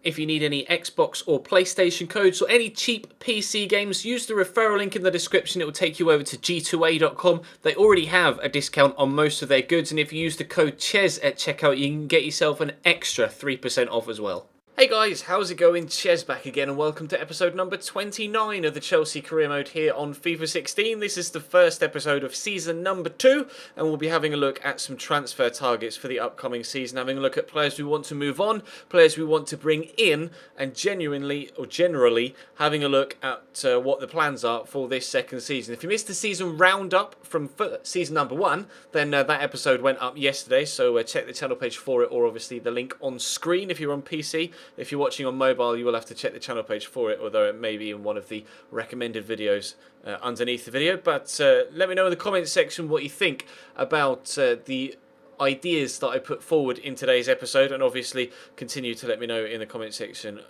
If you need any Xbox or PlayStation codes or any cheap PC games, use the referral link in the description. It will take you over to g2a.com. They already have a discount on most of their goods, and if you use the code CHES at checkout, you can get yourself an extra 3% off as well. Hey guys, how's it going? Ches back again, and welcome to episode number 29 of the Chelsea Career Mode here on FIFA 16. This is the first episode of season number 2, and we'll be having a look at some transfer targets for the upcoming season, having a look at players we want to move on, players we want to bring in, and generally having a look at what the plans are for this second season. If you missed the season roundup from season number 1, then that episode went up yesterday, so check the channel page for it, or obviously the link on screen if you're on PC. If you're watching on mobile, you will have to check the channel page for it, although it may be in one of the recommended videos underneath the video. But let me know in the comments section what you think about the ideas that I put forward in today's episode, and obviously continue to let me know in the comment section,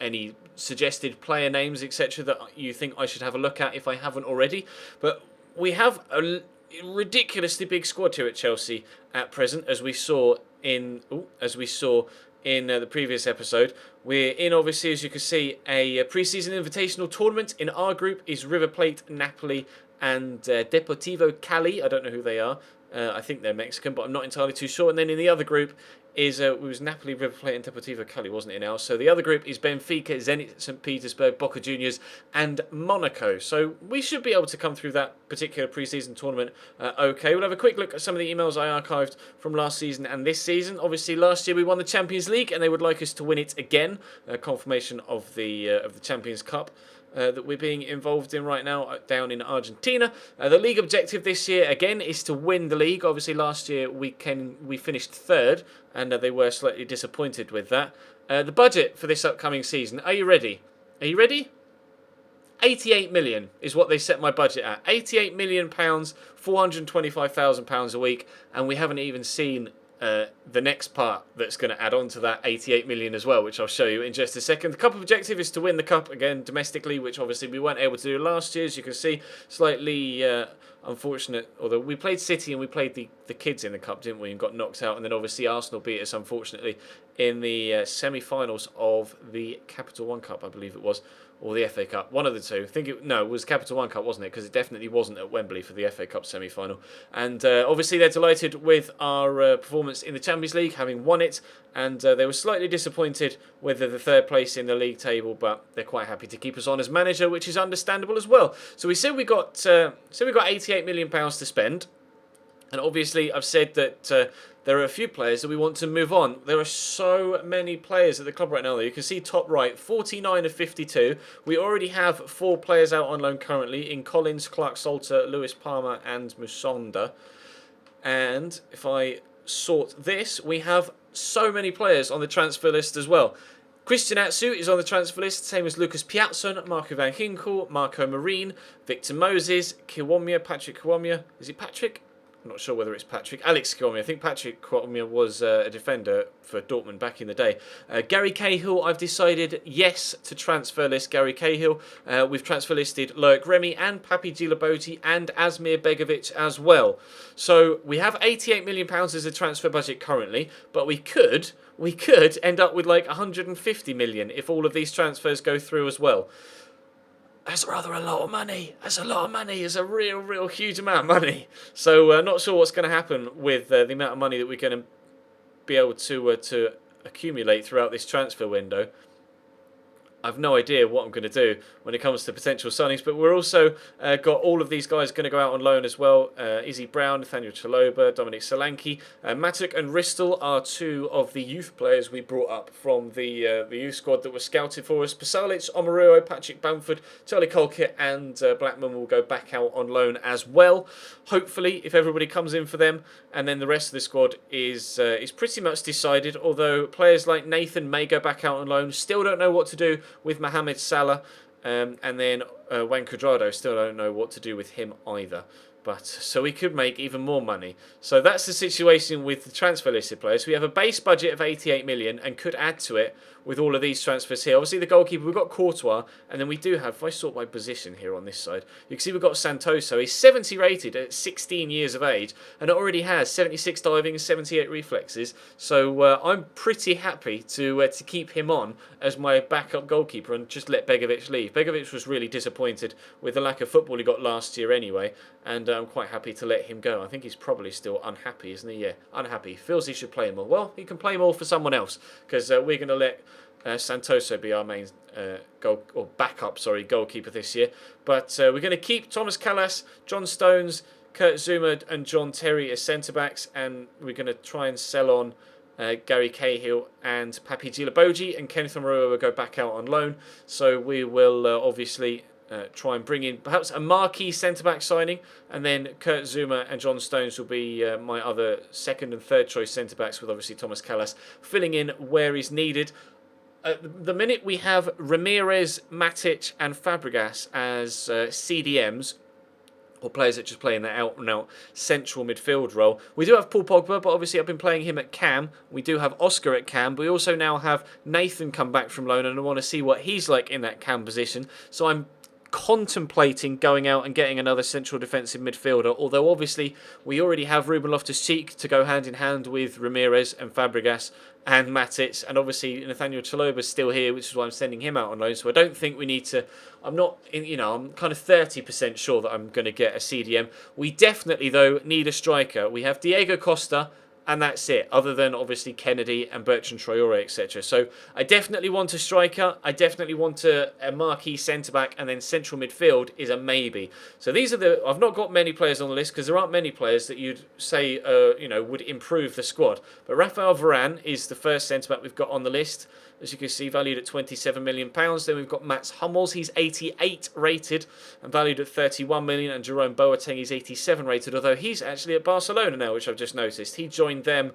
any suggested player names, etc., that you think I should have a look at if I haven't already. But we have a ridiculously big squad here at Chelsea at present, as we saw in the previous episode. We're in, obviously, as you can see, a pre-season invitational tournament. In our group is River Plate, Napoli, and Deportivo Cali. I don't know who they are. I think they're Mexican, but I'm not entirely too sure. And then in the other group is it was Napoli, River Plate, and Deportivo Cali, wasn't it now? So the other group is Benfica, Zenit St. Petersburg, Boca Juniors, and Monaco. So we should be able to come through that particular pre-season tournament okay. We'll have a quick look at some of the emails I archived from last season and this season. Obviously, last year we won the Champions League, and they would like us to win it again. Confirmation of the Champions Cup that we're being involved in right now down in Argentina. The league objective this year, again, is to win the league. Obviously, last year we finished third, and they were slightly disappointed with that. The budget for this upcoming season, are you ready? Are you ready? 88 million is what they set my budget at. 88 million pounds, 425,000 pounds a week, and we haven't even seen the next part that's going to add on to that 88 million as well, which I'll show you in just a second. The cup objective is to win the cup again domestically, which obviously we weren't able to do last year, as you can see. Slightly unfortunate, although we played City and we played the kids in the cup, didn't we, and got knocked out. And then obviously Arsenal beat us, unfortunately, in the semi-finals of the Capital One Cup, I believe it was, or the FA Cup, one of the two. It was Capital One Cup, wasn't it? Because it definitely wasn't at Wembley for the FA Cup semi-final. And obviously they're delighted with our performance in the Champions League, having won it, and they were slightly disappointed with the third place in the league table, but they're quite happy to keep us on as manager, which is understandable as well. So we said we got 88 million pounds to spend, and obviously I've said that there are a few players that we want to move on. There are so many players at the club right now, though. You can see top right, 49 of 52. We already have 4 players out on loan currently in Collins, Clark-Salter, Lewis Palmer, and Musonda. And if I sort this, we have so many players on the transfer list as well. Christian Atsu is on the transfer list, same as Lucas Piatson, Marco Van Ginkel, Marco Marine, Victor Moses, Patrick Kiwomya. Is it Patrick? I'm not sure whether it's Patrick. Alex Kiwomya. I think Patrick Kiwomya was a defender for Dortmund back in the day. Gary Cahill, I've decided yes to transfer list Gary Cahill. We've transfer listed Loic Remy and Papi Djilaboti and Asmir Begovic as well. So we have £88 million as a transfer budget currently, but we could end up with like 150 million if all of these transfers go through as well. That's rather a lot of money. That's a lot of money. It's a real huge amount of money. So not sure what's going to happen with the amount of money that we're going to be able to accumulate throughout this transfer window. I've no idea what I'm going to do when it comes to potential signings, but we're also got all of these guys going to go out on loan as well. Izzy Brown, Nathaniel Chaloba, Dominic Solanke, Matic and Ristel are 2 of the youth players we brought up from the youth squad that were scouted for us. Pasalic, Omaruo, Patrick Bamford, Charlie Colkett and Blackman will go back out on loan as well. Hopefully, if everybody comes in for them, and then the rest of the squad is pretty much decided, although players like Nathan may go back out on loan. Still don't know what to do with Mohamed Salah, and then Juan Cuadrado, still don't know what to do with him either. But so we could make even more money. So that's the situation with the transfer listed players. We have a base budget of 88 million and could add to it with all of these transfers here. Obviously the goalkeeper, we've got Courtois, and then we do have, if I sort by position here on this side, you can see we've got Santoso. He's 70 rated at 16 years of age and already has 76 diving and 78 reflexes. So I'm pretty happy to keep him on as my backup goalkeeper and just let Begovic leave. Begovic was really disappointed with the lack of football he got last year anyway, and I'm quite happy to let him go. I think he's probably still unhappy, isn't he? Yeah, unhappy. Feels he should play more. Well, he can play more for someone else, because we're going to let Santoso be our main goalkeeper this year. But we're going to keep Thomas Callas, John Stones, Kurt Zouma and John Terry as centre-backs, and we're going to try and sell on Gary Cahill and Papi Djilaboji, and Kenneth Omarua will go back out on loan. So we will obviously try and bring in perhaps a marquee centre-back signing, and then Kurt Zouma and John Stones will be my other second and third choice centre-backs, with obviously Thomas Callas filling in where he's needed. The minute we have Ramirez, Matic and Fabregas as CDMs, or players that just play in that out-and-out central midfield role. We do have Paul Pogba, but obviously I've been playing him at cam. We do have Oscar at cam, but we also now have Nathan come back from loan, and I want to see what he's like in that cam position. So I'm contemplating going out and getting another central defensive midfielder, although obviously we already have Ruben Loftus-Cheek to go hand in hand with Ramirez and Fabregas and Matic, and obviously Nathaniel Chaloba's still here, which is why I'm sending him out on loan. So I don't think we need to. I'm not, I'm kind of 30% sure that I'm going to get a CDM. We definitely though need a striker. We have Diego Costa, and that's it, other than obviously Kennedy and Bertrand Traore, etc. So I definitely want a striker. I definitely want a marquee centre-back, and then central midfield is a maybe. So these are I've not got many players on the list, because there aren't many players that you'd say, would improve the squad. But Raphael Varane is the first centre-back we've got on the list. As you can see, valued at £27 million. Then we've got Mats Hummels. He's 88 rated and valued at 31 million. And Jerome Boateng is 87 rated, although he's actually at Barcelona now, which I've just noticed. He joined them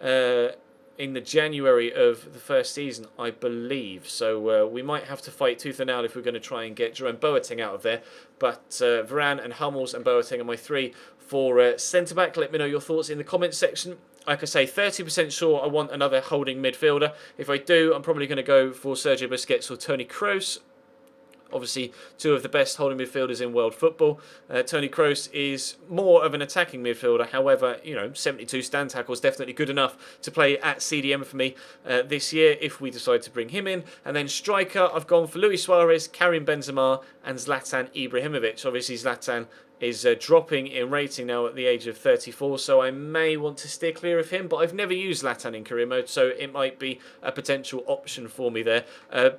in the January of the first season, I believe. So we might have to fight tooth and nail if we're going to try and get Jerome Boateng out of there. But Varane and Hummels and Boateng are my three for centre-back. Let me know your thoughts in the comments section. Like I say, 30% sure I want another holding midfielder. If I do, I'm probably going to go for Sergio Busquets or Toni Kroos. Obviously, two of the best holding midfielders in world football. Toni Kroos is more of an attacking midfielder. However, 72 stand tackles definitely good enough to play at CDM for me this year if we decide to bring him in. And then striker, I've gone for Luis Suarez, Karim Benzema and Zlatan Ibrahimovic. Obviously, Zlatan is dropping in rating now at the age of 34, so I may want to steer clear of him, but I've never used Zlatan in career mode, so it might be a potential option for me there.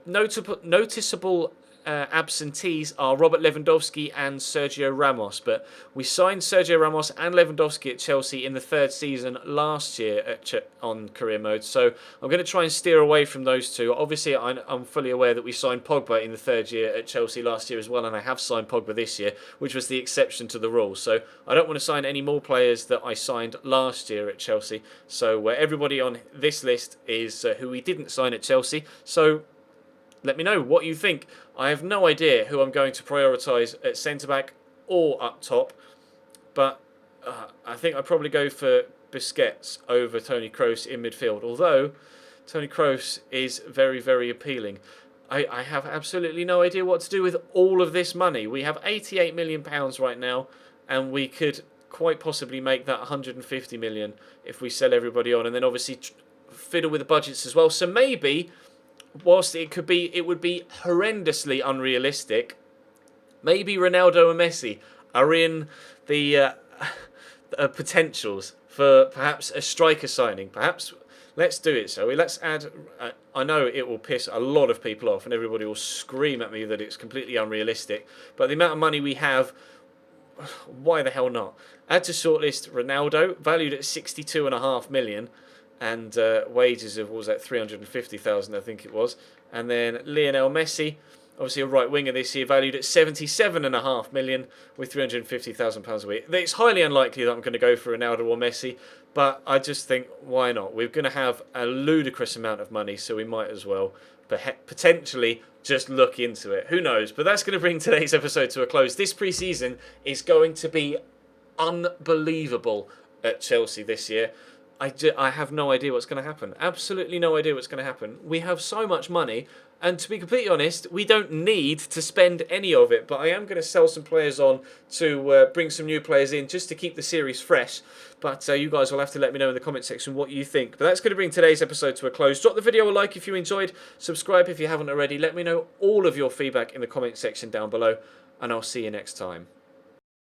Noticeable absentees are Robert Lewandowski and Sergio Ramos, but we signed Sergio Ramos and Lewandowski at Chelsea in the third season last year on career mode, so I'm going to try and steer away from those two. Obviously, I'm fully aware that we signed Pogba in the third year at Chelsea last year as well, and I have signed Pogba this year, which was the exception to the rule, so I don't want to sign any more players that I signed last year at Chelsea. So everybody on this list is who we didn't sign at Chelsea, so let me know what you think. I have no idea who I'm going to prioritise at centre-back or up top, but I think I'd probably go for Busquets over Toni Kroos in midfield, although Toni Kroos is very, very appealing. I have absolutely no idea what to do with all of this money. We have £88 million right now, and we could quite possibly make that 150 million if we sell everybody on, and then obviously fiddle with the budgets as well. So maybe, whilst it would be horrendously unrealistic, maybe Ronaldo and Messi are in the potentials for perhaps a striker signing. Perhaps let's do it. So let's add. I know it will piss a lot of people off, and everybody will scream at me that it's completely unrealistic. But the amount of money we have, why the hell not? Add to shortlist Ronaldo, valued at 62.5 million. And wages of, what was that, 350,000, I think it was. And then Lionel Messi, obviously a right winger this year, valued at 77.5 million with £350,000 a week. It's highly unlikely that I'm going to go for Ronaldo or Messi, but I just think, why not? We're going to have a ludicrous amount of money, so we might as well potentially just look into it. Who knows? But that's going to bring today's episode to a close. This pre-season is going to be unbelievable at Chelsea this year. I have no idea what's going to happen. Absolutely no idea what's going to happen. We have so much money, and to be completely honest, we don't need to spend any of it. But I am going to sell some players on to bring some new players in just to keep the series fresh. But you guys will have to let me know in the comment section what you think. But that's going to bring today's episode to a close. Drop the video a like if you enjoyed. Subscribe if you haven't already. Let me know all of your feedback in the comment section down below. And I'll see you next time.